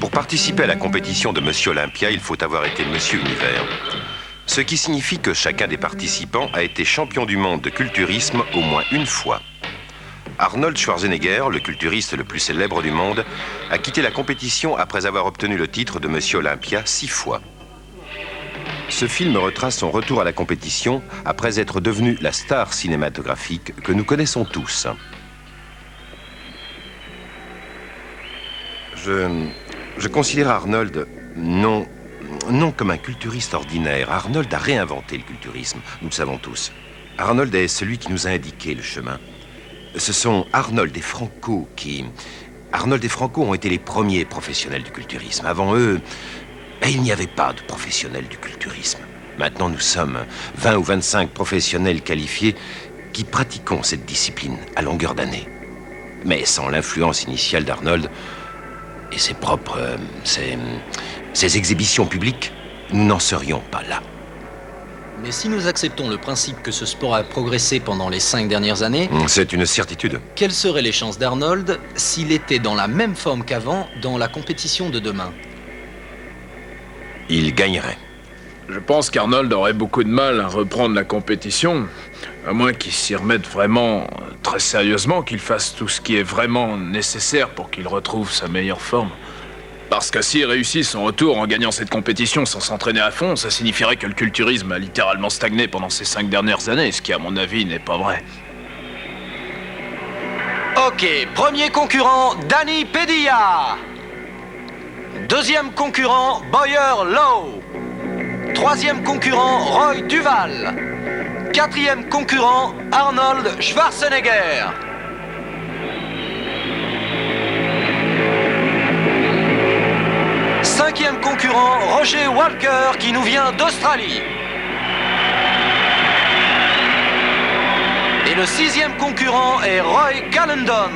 Pour participer à la compétition de Monsieur Olympia, il faut avoir été Monsieur Univers. Ce qui signifie que chacun des participants a été champion du monde de culturisme au moins une fois. Arnold Schwarzenegger, le culturiste le plus célèbre du monde, a quitté la compétition après avoir obtenu le titre de Monsieur Olympia 6 fois. Ce film retrace son retour à la compétition après être devenu la star cinématographique que nous connaissons tous. Je considère Arnold non comme un culturiste ordinaire. Arnold a réinventé le culturisme, nous le savons tous. Arnold est celui qui nous a indiqué le chemin. Ce sont Arnold et Franco Arnold et Franco ont été les premiers professionnels du culturisme. Avant eux, il n'y avait pas de professionnels du culturisme. Maintenant, nous sommes 20 ou 25 professionnels qualifiés qui pratiquons cette discipline à longueur d'année. Mais sans l'influence initiale d'Arnold et ses exhibitions publiques, nous n'en serions pas là. Mais si nous acceptons le principe que ce sport a progressé pendant les 5 dernières années... C'est une certitude. Quelles seraient les chances d'Arnold s'il était dans la même forme qu'avant dans la compétition de demain? Il gagnerait. Je pense qu'Arnold aurait beaucoup de mal à reprendre la compétition, à moins qu'il s'y remette vraiment très sérieusement, qu'il fasse tout ce qui est vraiment nécessaire pour qu'il retrouve sa meilleure forme. Parce que s'il réussit son retour en gagnant cette compétition sans s'entraîner à fond, ça signifierait que le culturisme a littéralement stagné pendant ces 5 dernières années, ce qui, à mon avis, n'est pas vrai. Ok, premier concurrent, Danny Pedilla. Deuxième concurrent, Boyer Lowe. Troisième concurrent, Roy Duval. Quatrième concurrent, Arnold Schwarzenegger. Cinquième concurrent, Roger Walker, qui nous vient d'Australie. Et le 6e concurrent est Roy Callendon.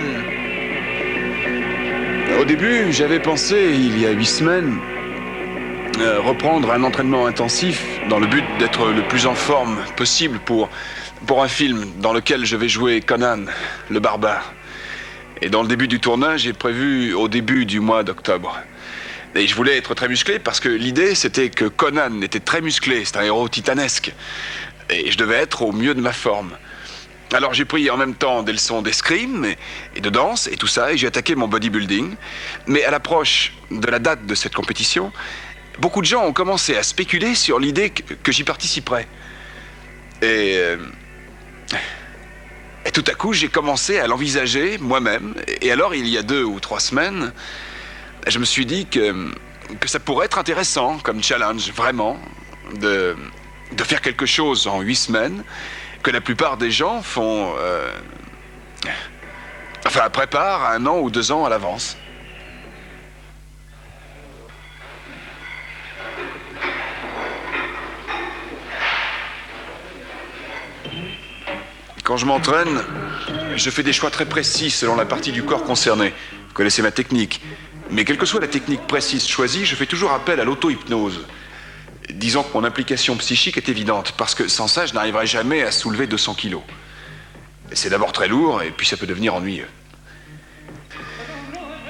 Au début, j'avais pensé, il y a 8 semaines, reprendre un entraînement intensif dans le but d'être le plus en forme possible pour un film dans lequel je vais jouer Conan, le barbare. Et dans le début du tournage, j'ai prévu au début du mois d'octobre. Et je voulais être très musclé parce que l'idée, c'était que Conan était très musclé, c'est un héros titanesque. Et je devais être au mieux de ma forme. Alors j'ai pris en même temps des leçons d'escrime et de danse et tout ça, et j'ai attaqué mon bodybuilding. Mais à l'approche de la date de cette compétition, beaucoup de gens ont commencé à spéculer sur l'idée que j'y participerais. Et tout à coup, j'ai commencé à l'envisager moi-même. Et alors, il y a 2 ou 3 semaines, je me suis dit que ça pourrait être intéressant comme challenge, vraiment, de faire quelque chose en 8 semaines, que la plupart des gens font... préparent 1 an ou 2 ans à l'avance. Quand je m'entraîne, je fais des choix très précis selon la partie du corps concernée. Vous connaissez ma technique. Mais quelle que soit la technique précise choisie, je fais toujours appel à l'auto-hypnose. Disons que mon implication psychique est évidente, parce que sans ça, je n'arriverai jamais à soulever 200 kilos. C'est d'abord très lourd, et puis ça peut devenir ennuyeux.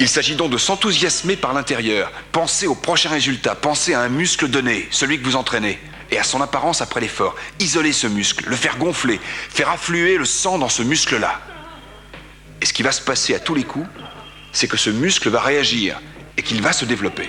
Il s'agit donc de s'enthousiasmer par l'intérieur. Pensez au prochain résultat, pensez à un muscle donné, celui que vous entraînez, et à son apparence après l'effort. Isoler ce muscle, le faire gonfler, faire affluer le sang dans ce muscle-là. Et ce qui va se passer à tous les coups, c'est que ce muscle va réagir et qu'il va se développer.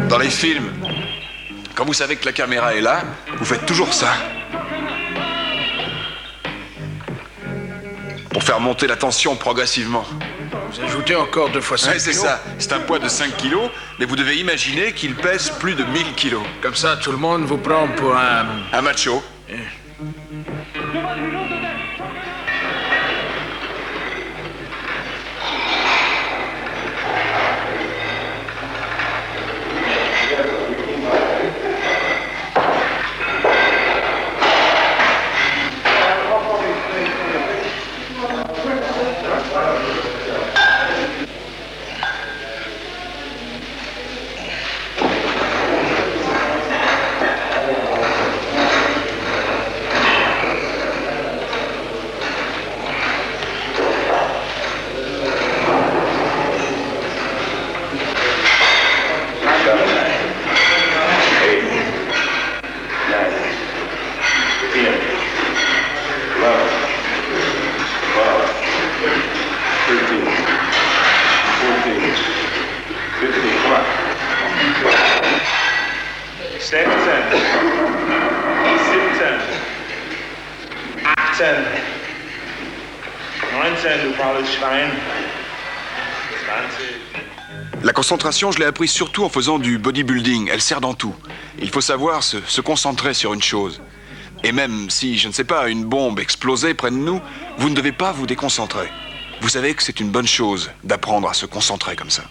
Dans les films, quand vous savez que la caméra est là, vous faites toujours ça. Pour faire monter la tension progressivement. Vous ajoutez encore 2 fois 5 Ouais, c'est kilos. ça. C'est un poids de 5 kilos, mais vous devez imaginer qu'il pèse plus de 1000 kilos. Comme ça, tout le monde vous prend pour un... Un macho. La concentration, je l'ai appris surtout en faisant du bodybuilding. Elle sert dans tout. Il faut savoir se concentrer sur une chose. Et même si, je ne sais pas, une bombe explosait près de nous, vous ne devez pas vous déconcentrer. Vous savez que c'est une bonne chose d'apprendre à se concentrer comme ça.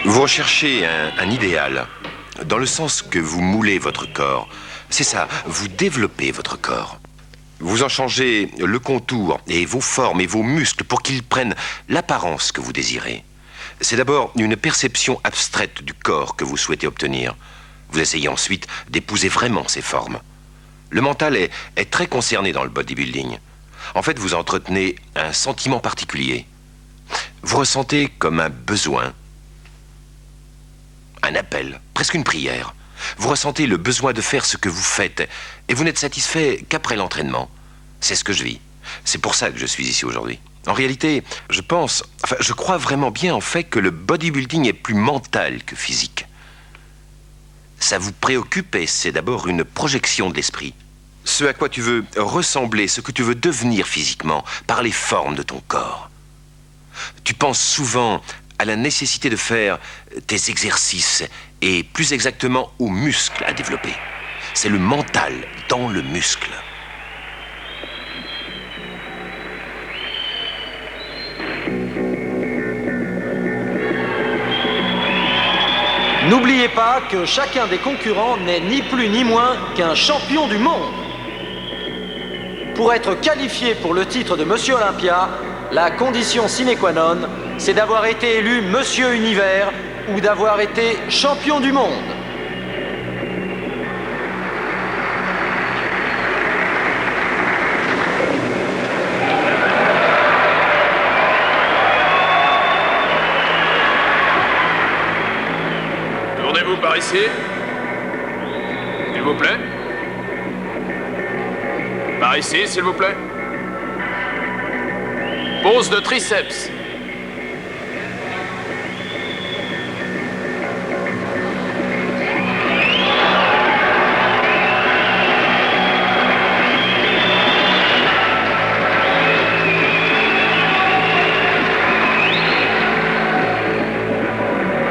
Vous recherchez un idéal, dans le sens que vous moulez votre corps. C'est ça, vous développez votre corps. Vous en changez le contour et vos formes et vos muscles pour qu'ils prennent l'apparence que vous désirez. C'est d'abord une perception abstraite du corps que vous souhaitez obtenir. Vous essayez ensuite d'épouser vraiment ces formes. Le mental est très concerné dans le bodybuilding. En fait, vous entretenez un sentiment particulier. Vous ressentez comme un besoin, un appel, presque une prière. Vous ressentez le besoin de faire ce que vous faites et vous n'êtes satisfait qu'après l'entraînement. C'est ce que je vis. C'est pour ça que je suis ici aujourd'hui. En réalité, je crois vraiment bien en fait que le bodybuilding est plus mental que physique. Ça vous préoccupe et c'est d'abord une projection de l'esprit. Ce à quoi tu veux ressembler, ce que tu veux devenir physiquement, par les formes de ton corps. Tu penses souvent à la nécessité de faire tes exercices et plus exactement aux muscles à développer. C'est le mental dans le muscle. N'oubliez pas que chacun des concurrents n'est ni plus ni moins qu'un champion du monde. Pour être qualifié pour le titre de Monsieur Olympia, la condition sine qua non, c'est d'avoir été élu Monsieur Univers ou d'avoir été champion du monde. Tournez-vous par ici. S'il vous plaît. Par ici, s'il vous plaît. Pose de triceps.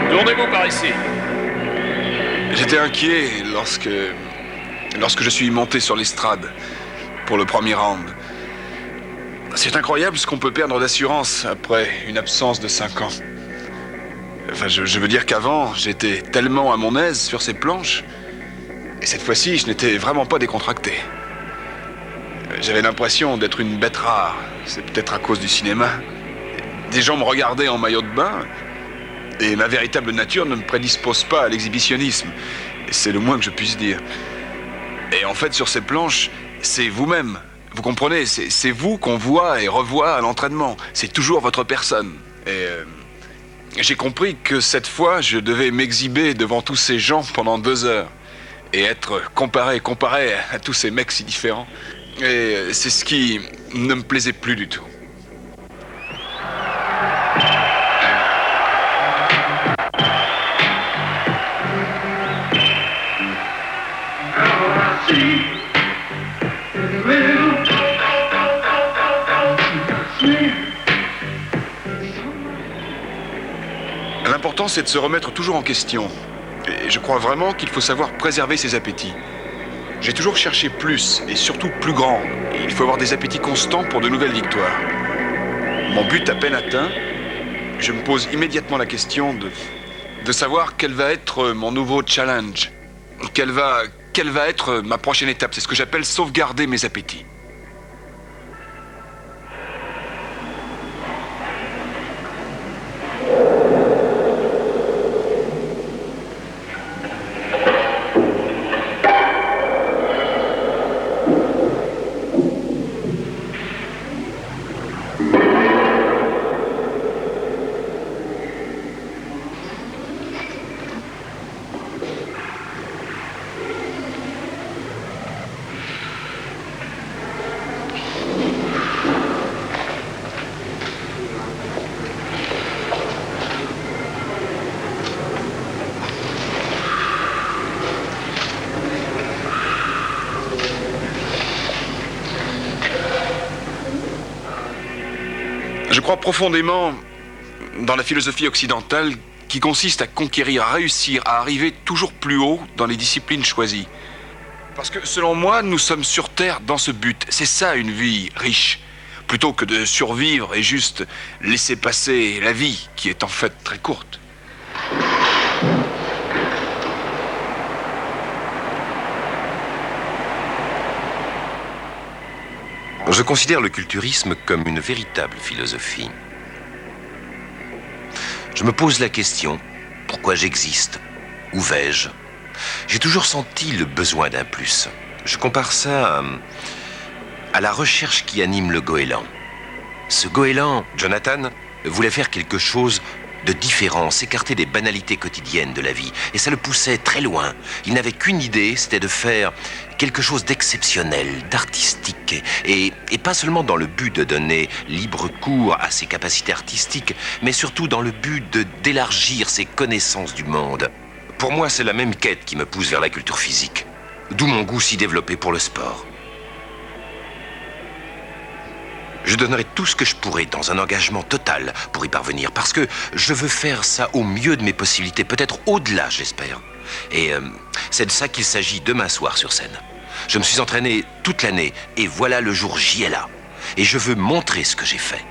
Tournez-vous par ici. J'étais inquiet lorsque je suis monté sur l'estrade pour le premier round. C'est incroyable ce qu'on peut perdre d'assurance après une absence de 5 ans. Enfin, je veux dire qu'avant, j'étais tellement à mon aise sur ces planches. Et cette fois-ci, je n'étais vraiment pas décontracté. J'avais l'impression d'être une bête rare. C'est peut-être à cause du cinéma. Des gens me regardaient en maillot de bain. Et ma véritable nature ne me prédispose pas à l'exhibitionnisme. Et c'est le moins que je puisse dire. Et en fait, sur ces planches, c'est vous-même. Vous comprenez, c'est vous qu'on voit et revoit à l'entraînement. C'est toujours votre personne. Et j'ai compris que cette fois, je devais m'exhiber devant tous ces gens pendant 2 heures. Et être comparé à tous ces mecs si différents. Et c'est ce qui ne me plaisait plus du tout. L'important, c'est de se remettre toujours en question. Et je crois vraiment qu'il faut savoir préserver ses appétits. J'ai toujours cherché plus, et surtout plus grand. Et il faut avoir des appétits constants pour de nouvelles victoires. Mon but à peine atteint, je me pose immédiatement la question de savoir quel va être mon nouveau challenge. Quelle va être ma prochaine étape. C'est ce que j'appelle sauvegarder mes appétits. Je crois profondément dans la philosophie occidentale qui consiste à conquérir, à réussir, à arriver toujours plus haut dans les disciplines choisies. Parce que selon moi, nous sommes sur Terre dans ce but. C'est ça une vie riche. Plutôt que de survivre et juste laisser passer la vie qui est en fait très courte. Je considère le culturisme comme une véritable philosophie. Je me pose la question, pourquoi j'existe? Où vais-je? J'ai toujours senti le besoin d'un plus. Je compare ça à la recherche qui anime le goéland. Ce goéland, Jonathan, voulait faire quelque chose de différent, s'écarter des banalités quotidiennes de la vie. Et ça le poussait très loin. Il n'avait qu'une idée, c'était de faire quelque chose d'exceptionnel, d'artistique. Et pas seulement dans le but de donner libre cours à ses capacités artistiques, mais surtout dans le but d'élargir ses connaissances du monde. Pour moi, c'est la même quête qui me pousse vers la culture physique. D'où mon goût si développé pour le sport. Je donnerai tout ce que je pourrai dans un engagement total pour y parvenir, parce que je veux faire ça au mieux de mes possibilités, peut-être au-delà, j'espère. Et c'est de ça qu'il s'agit demain soir sur scène. Je me suis entraîné toute l'année, et voilà le jour j'y est là. Et je veux montrer ce que j'ai fait.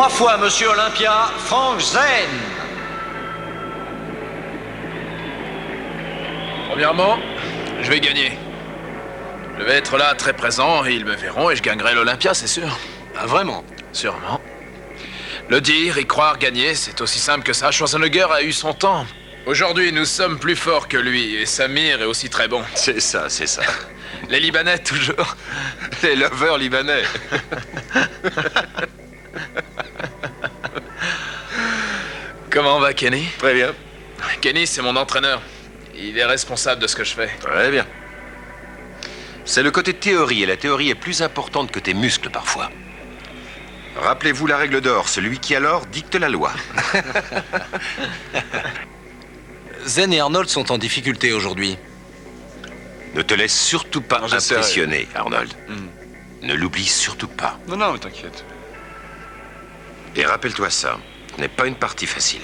3 fois Monsieur Olympia, Frank Zane. Premièrement, je vais gagner. Je vais être là, très présent, et ils me verront, et je gagnerai l'Olympia, c'est sûr. Ah, vraiment? Sûrement. Le dire, y croire, gagner, c'est aussi simple que ça. Schwarzenegger a eu son temps. Aujourd'hui, nous sommes plus forts que lui, et Samir est aussi très bon. C'est ça, c'est ça. Les Libanais, toujours. Les lovers libanais. Comment va Kenny? Très bien. Kenny, c'est mon entraîneur. Il est responsable de ce que je fais. Très bien. C'est le côté théorie, et la théorie est plus importante que tes muscles parfois. Rappelez-vous la règle d'or, celui qui alors dicte la loi. Zen et Arnold sont en difficulté aujourd'hui. Ne te laisse surtout pas Non, j'essaierai. impressionner, Arnold. Ne l'oublie surtout pas. Non, non, t'inquiète. Et rappelle-toi ça, ce n'est pas une partie facile.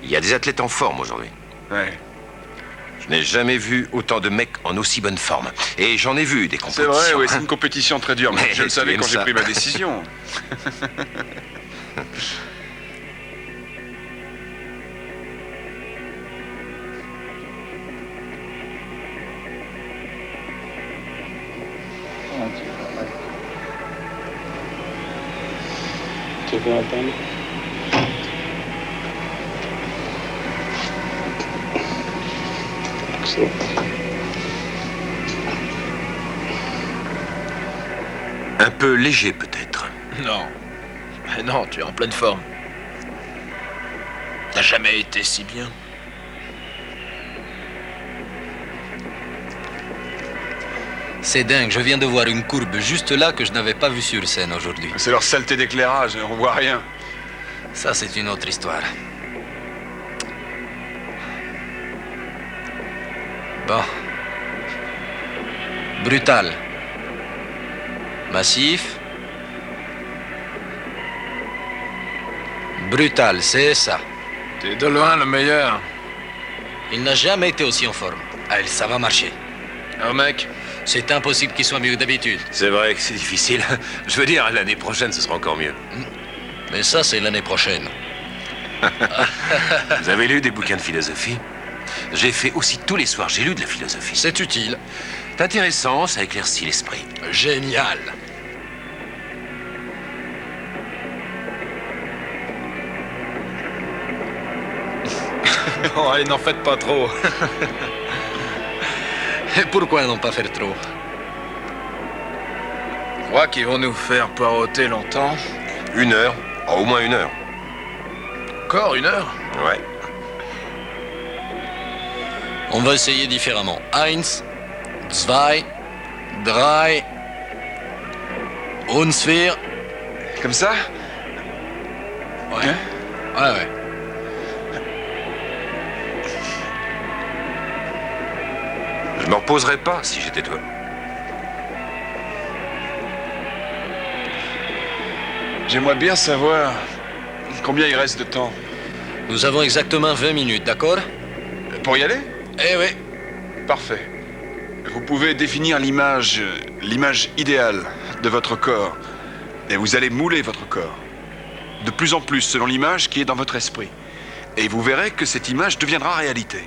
Il y a des athlètes en forme aujourd'hui. Ouais. Je n'ai jamais vu autant de mecs en aussi bonne forme. Et j'en ai vu des C'est compétitions. vrai, oui, c'est hein. une compétition très dure, mais Mais je le tu savais aimes quand j'ai ça. pris ma décision. Tu veux attendre? Excellent. Un peu léger peut-être. Non. Mais non, tu es en pleine forme. T'as jamais été si bien. C'est dingue, je viens de voir une courbe juste là que je n'avais pas vue sur scène aujourd'hui. C'est leur saleté d'éclairage, on voit rien. Ça, c'est une autre histoire. Bon. Brutal. Massif. Brutal, c'est ça. T'es de loin le meilleur. Il n'a jamais été aussi en forme. Allez, ça va marcher. Oh mec, C'est impossible qu'il soit mieux que d'habitude. C'est vrai que c'est difficile. Je veux dire, l'année prochaine, ce sera encore mieux. Mais ça, c'est l'année prochaine. Vous avez lu des bouquins de philosophie? J'ai fait aussi tous les soirs, j'ai lu de la philosophie. C'est utile. C'est intéressant, ça éclaircit l'esprit. Génial. oh, allez, n'en faites pas trop. Et pourquoi n'en pas faire trop? Je crois qu'ils vont nous faire poireauter longtemps. 1 heure, au moins 1 heure. Encore 1 heure? Ouais. On va essayer différemment. 1, 2, 3, und 4. Comme ça? Ouais. Hein? Ouais. Je me reposerais pas si j'étais toi. J'aimerais bien savoir combien il reste de temps. Nous avons exactement 20 minutes, d'accord? Pour y aller? Eh oui. Parfait. Vous pouvez définir l'image idéale de votre corps. Et vous allez mouler votre corps. De plus en plus selon l'image qui est dans votre esprit. Et vous verrez que cette image deviendra réalité.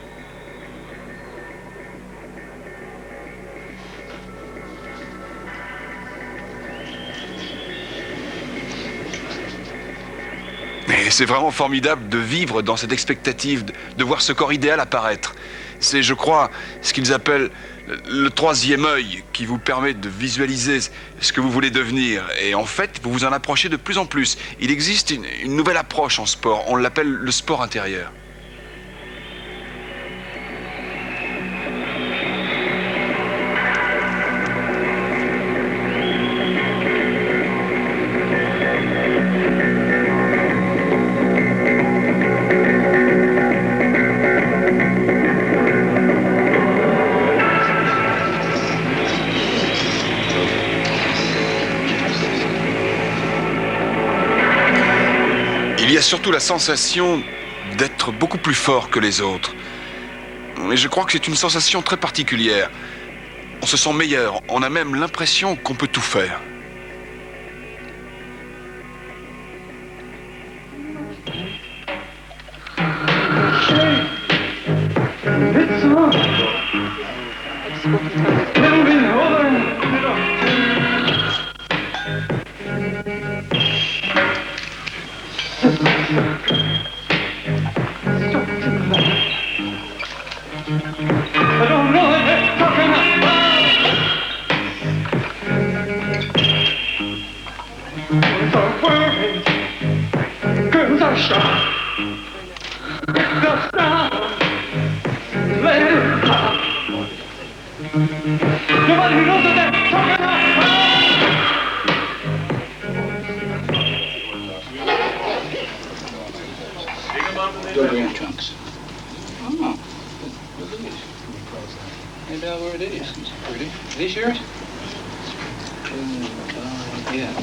Et c'est vraiment formidable de vivre dans cette expectative, de voir ce corps idéal apparaître. C'est, je crois, ce qu'ils appellent le 3e œil qui vous permet de visualiser ce que vous voulez devenir. Et en fait, vous vous en approchez de plus en plus. Il existe une nouvelle approche en sport. On l'appelle le sport intérieur. Il y a surtout la sensation d'être beaucoup plus fort que les autres. Et je crois que c'est une sensation très particulière. On se sent meilleur, on a même l'impression qu'on peut tout faire. Go in trunks. Oh. Maybe I'll wear these. It's pretty. Are these yours? Yeah.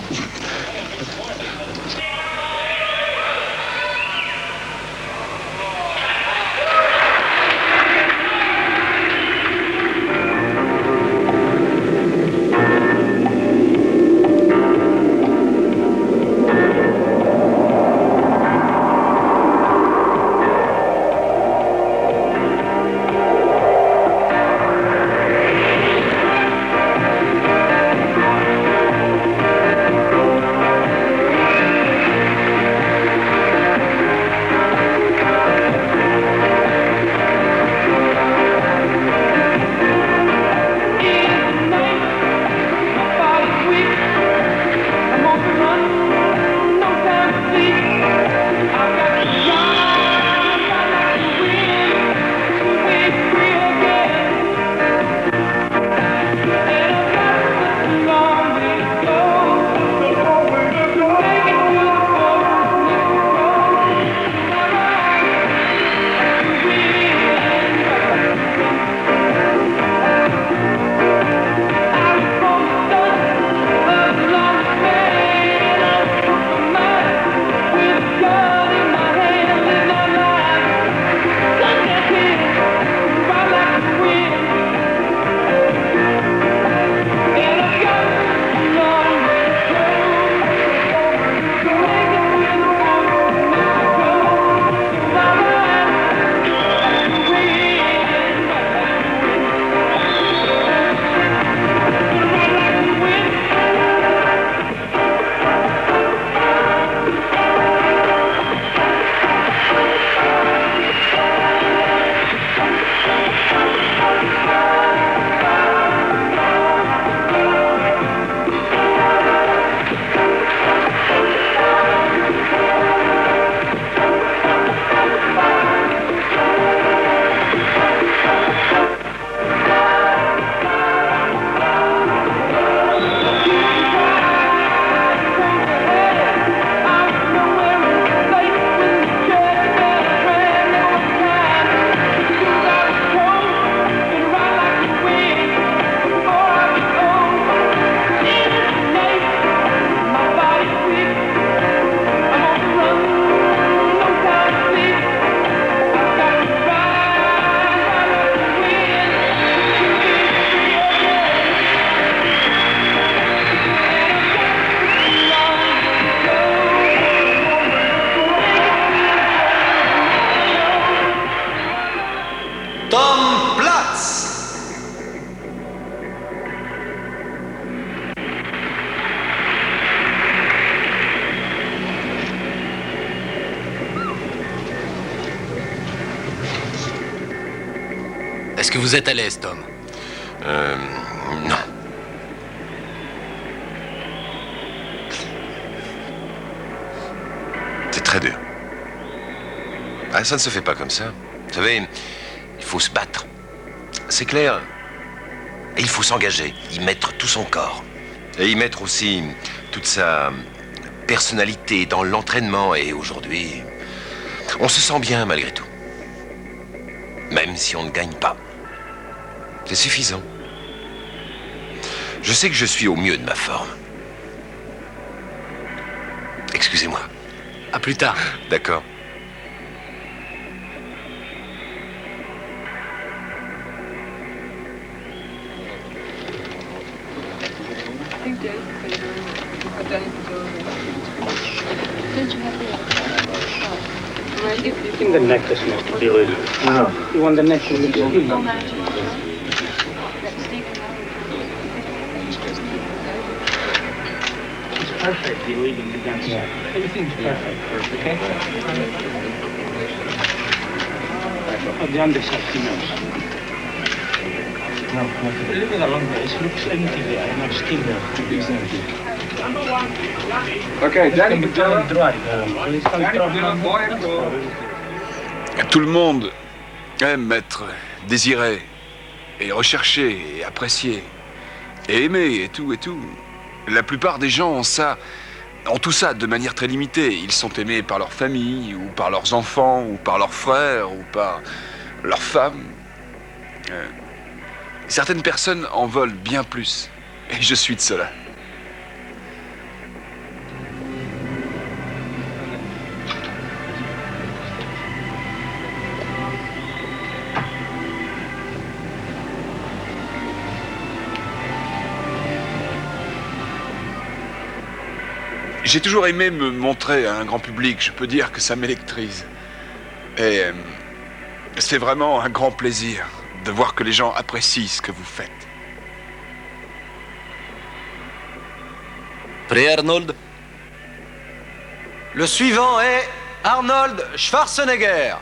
Est-ce que vous êtes à l'aise, Tom? Non. C'est très dur. Ah, ça ne se fait pas comme ça. Vous savez, il faut se battre. C'est clair. Et il faut s'engager, y mettre tout son corps. Et y mettre aussi toute sa personnalité dans l'entraînement. Et aujourd'hui, on se sent bien malgré tout. Même si on ne gagne pas. C'est suffisant. Je sais que je suis au mieux de ma forme. Excusez-moi. À plus tard. D'accord. You think the necklace must be little? No. You want the necklace to be little? It's perfect, you're leaving the dance. Yeah. Everything's perfect, okay? On the underside, he knows. No, a little bit along there. It looks empty there, not still there. Exactly. Okay, Danny Padilla. Tout le monde aime être désiré et recherché et apprécié et aimé et tout et tout. La plupart des gens ont tout ça de manière très limitée. Ils sont aimés par leur famille ou par leurs enfants ou par leurs frères ou par leurs femmes. Certaines personnes en veulent bien plus et je suis de cela. J'ai toujours aimé me montrer à un grand public, je peux dire que ça m'électrise. Et c'est vraiment un grand plaisir de voir que les gens apprécient ce que vous faites. Prêt, Arnold? Le suivant est Arnold Schwarzenegger.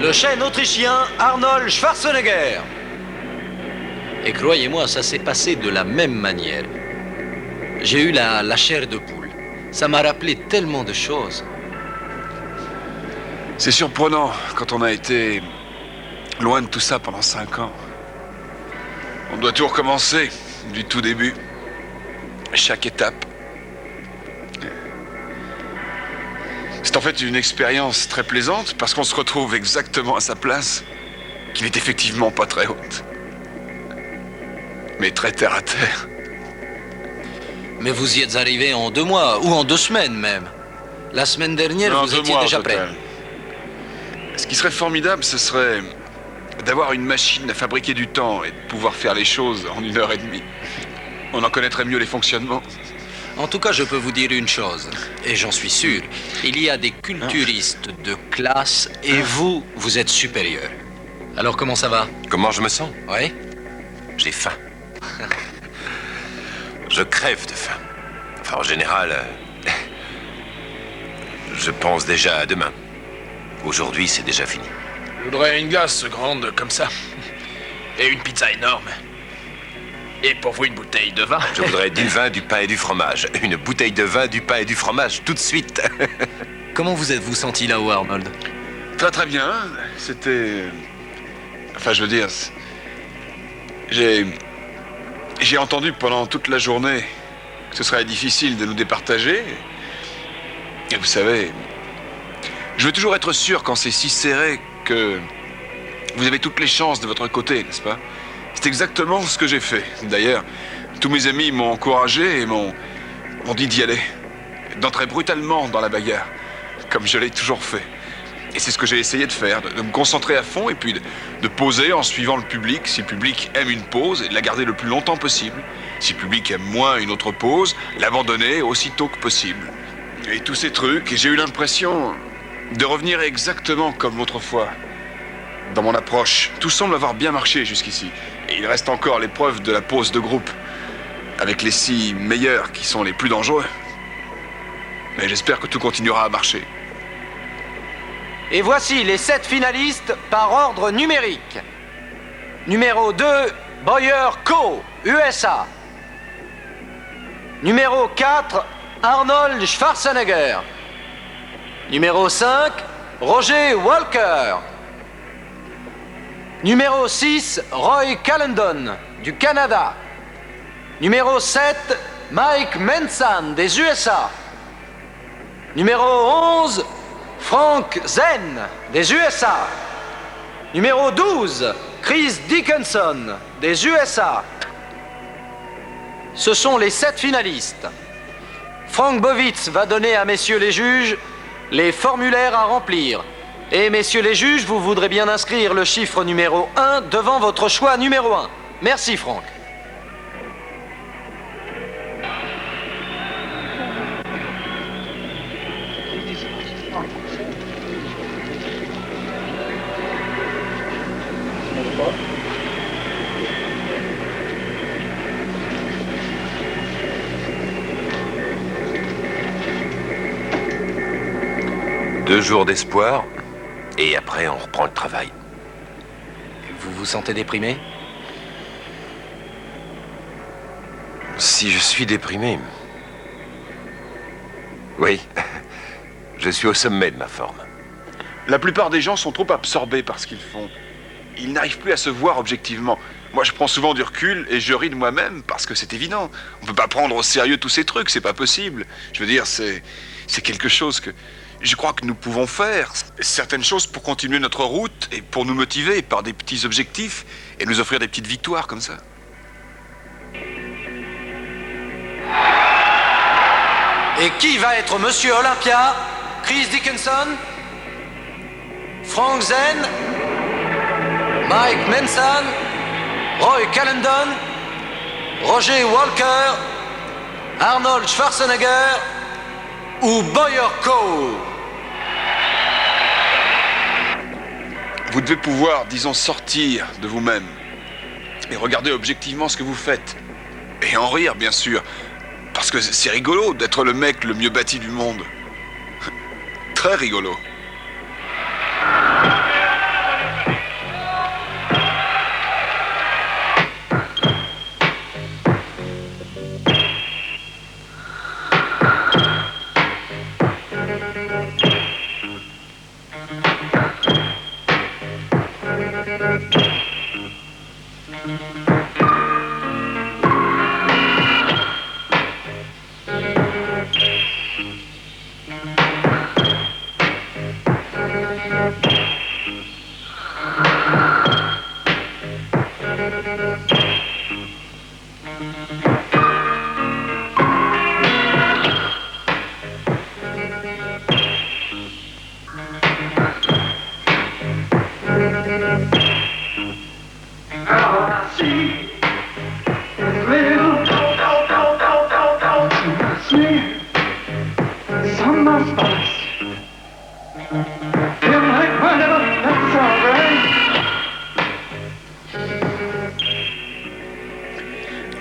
Le chêne autrichien Arnold Schwarzenegger. Et croyez-moi, ça s'est passé de la même manière. J'ai eu la chair de poule. Ça m'a rappelé tellement de choses. C'est surprenant quand on a été loin de tout ça pendant 5 ans. On doit tout recommencer du tout début. Chaque étape. C'est en fait une expérience très plaisante parce qu'on se retrouve exactement à sa place, qui n'est effectivement pas très haute, mais très terre à terre. Mais vous y êtes arrivé en 2 mois, ou en 2 semaines même. La semaine dernière, Non, vous 2 étiez mois déjà au prêt. total. Ce qui serait formidable, ce serait d'avoir une machine à fabriquer du temps et de pouvoir faire les choses en 1h30. On en connaîtrait mieux les fonctionnements. En tout cas, je peux vous dire une chose, et j'en suis sûr. Il y a des culturistes de classe, et vous êtes supérieur. Alors comment ça va? Comment je me sens? Oui? J'ai faim. Je crève de faim. Enfin, en général, je pense déjà à demain. Aujourd'hui, c'est déjà fini. Je voudrais une glace grande comme ça. Et une pizza énorme. Et pour vous, une bouteille de vin. Je voudrais du vin, du pain et du fromage. Une bouteille de vin, du pain et du fromage, tout de suite. Comment vous êtes-vous senti là-haut, Arnold? Très très bien. C'était... Enfin, je veux dire... J'ai J'ai entendu pendant toute la journée que ce serait difficile de nous départager. Et vous savez, je veux toujours être sûr quand c'est si serré que vous avez toutes les chances de votre côté, n'est-ce pas? C'est exactement ce que j'ai fait. D'ailleurs, tous mes amis m'ont encouragé et m'ont dit d'y aller, d'entrer brutalement dans la bagarre, comme je l'ai toujours fait. Et c'est ce que j'ai essayé de faire, de me concentrer à fond et puis de poser en suivant le public. Si le public aime une pose, et de la garder le plus longtemps possible. Si le public aime moins une autre pose, l'abandonner aussitôt que possible. Et tous ces trucs, et j'ai eu l'impression de revenir exactement comme autrefois. Dans mon approche, tout semble avoir bien marché jusqu'ici. Et il reste encore l'épreuve de la pose de groupe, avec les 6 meilleurs qui sont les plus dangereux. Mais j'espère que tout continuera à marcher. Et voici les 7 finalistes par ordre numérique. Numéro 2, Boyer Coe, USA. Numéro 4, Arnold Schwarzenegger. Numéro 5, Roger Walker. Numéro 6, Roy Calendon, du Canada. Numéro 7, Mike Manson, des USA. Numéro 11, Frank Zen, des USA. Numéro 12, Chris Dickinson, des USA. Ce sont les 7 finalistes. Frank Bovitz va donner à messieurs les juges les formulaires à remplir. Et messieurs les juges, vous voudrez bien inscrire le chiffre numéro 1 devant votre choix numéro 1. Merci Franck. Deux jours d'espoir, et après on reprend le travail. Vous vous sentez déprimé? Si je suis déprimé... Oui, je suis au sommet de ma forme. La plupart des gens sont trop absorbés par ce qu'ils font. Ils n'arrivent plus à se voir objectivement. Moi, je prends souvent du recul et je ris de moi-même parce que c'est évident. On peut pas prendre au sérieux tous ces trucs, c'est pas possible. Je veux dire, c'est quelque chose que... Je crois que nous pouvons faire certaines choses pour continuer notre route et pour nous motiver par des petits objectifs et nous offrir des petites victoires comme ça. Et qui va être Monsieur Olympia? Chris Dickinson? Frank Zen? Mike Manson? Roy Calendon? Roger Walker? Arnold Schwarzenegger? Ou Boyer Coe? Vous devez pouvoir, disons, sortir de vous-même et regarder objectivement ce que vous faites. Et en rire, bien sûr, parce que c'est rigolo d'être le mec le mieux bâti du monde. Très rigolo.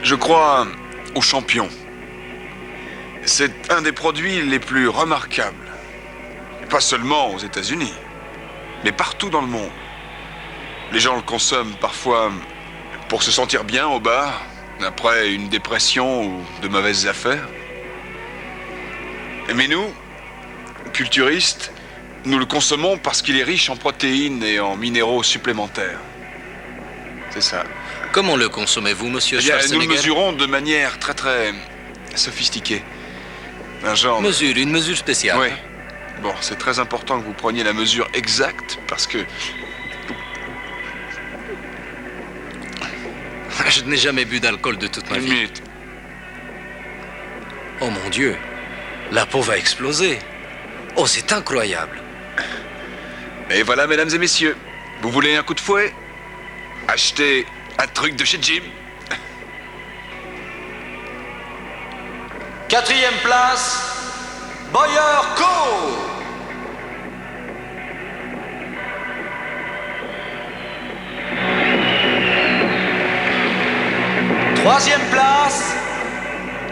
Je crois aux champions. C'est un des produits les plus remarquables. Pas seulement aux États-Unis, mais partout dans le monde. Les gens le consomment parfois pour se sentir bien au bar, après une dépression ou de mauvaises affaires. Mais nous, culturistes, nous le consommons parce qu'il est riche en protéines et en minéraux supplémentaires. C'est ça. Comment le consommez-vous, monsieur Eh bien, nous le Schwarzenegger? mesurons de manière très très sophistiquée. Un genre... Une mesure spéciale. Oui. Bon, c'est très important que vous preniez la mesure exacte parce que... Je n'ai jamais bu d'alcool de toute ma Une vie. minute. Oh mon Dieu, la peau va exploser. Oh, c'est incroyable. Et voilà, mesdames et messieurs. Vous voulez un coup de fouet? Achetez un truc de chez Jim. 4e place, Boyer Co. 3e place,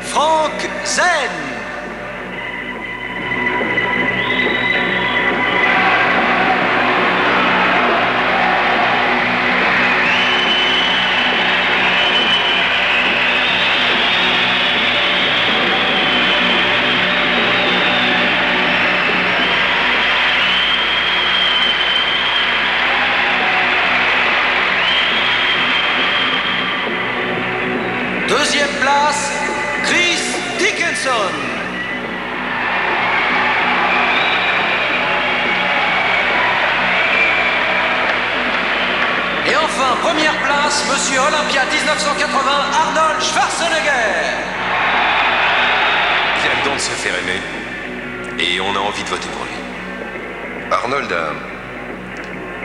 Frank Zen. 2e place, Chris Dickinson. Et enfin, première place, Monsieur Olympia 1980, Arnold Schwarzenegger. Il a le don de se faire aimer. Et on a envie de voter pour lui. Arnold a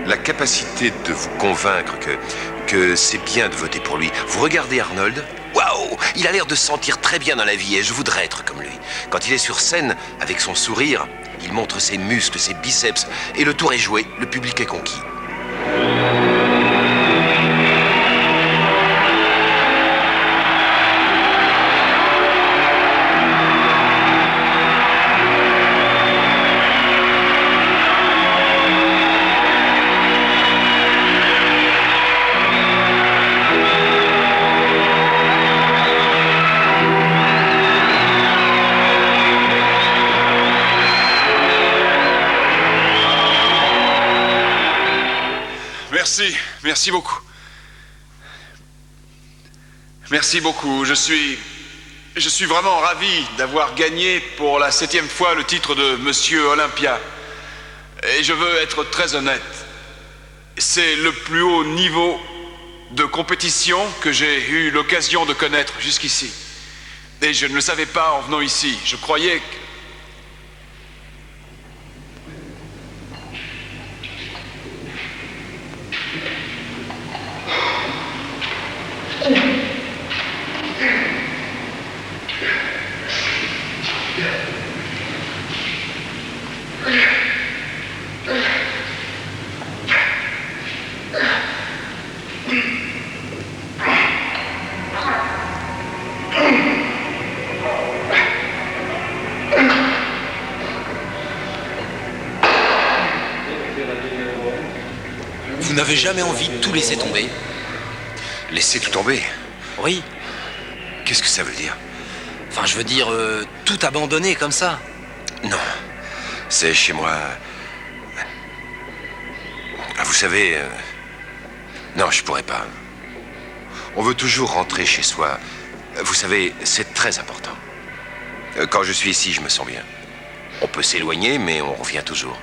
la capacité de vous convaincre que c'est bien de voter pour lui. Vous regardez Arnold, waouh, il a l'air de se sentir très bien dans la vie et je voudrais être comme lui. Quand il est sur scène, avec son sourire, il montre ses muscles, ses biceps, et le tour est joué, le public est conquis. Merci beaucoup. Merci beaucoup. Je suis vraiment ravi d'avoir gagné pour la 7e fois le titre de Monsieur Olympia. Et je veux être très honnête. C'est le plus haut niveau de compétition que j'ai eu l'occasion de connaître jusqu'ici. Et je ne le savais pas en venant ici. Je croyais que... Vous n'avez jamais envie de tout laisser tomber? Laissez tout tomber. Oui. Qu'est-ce que ça veut dire? Enfin, je veux dire, tout abandonner comme ça. Non. C'est chez moi... Ah, vous savez... Non, je pourrais pas. On veut toujours rentrer chez soi. Vous savez, c'est très important. Quand je suis ici, je me sens bien. On peut s'éloigner, mais on revient toujours.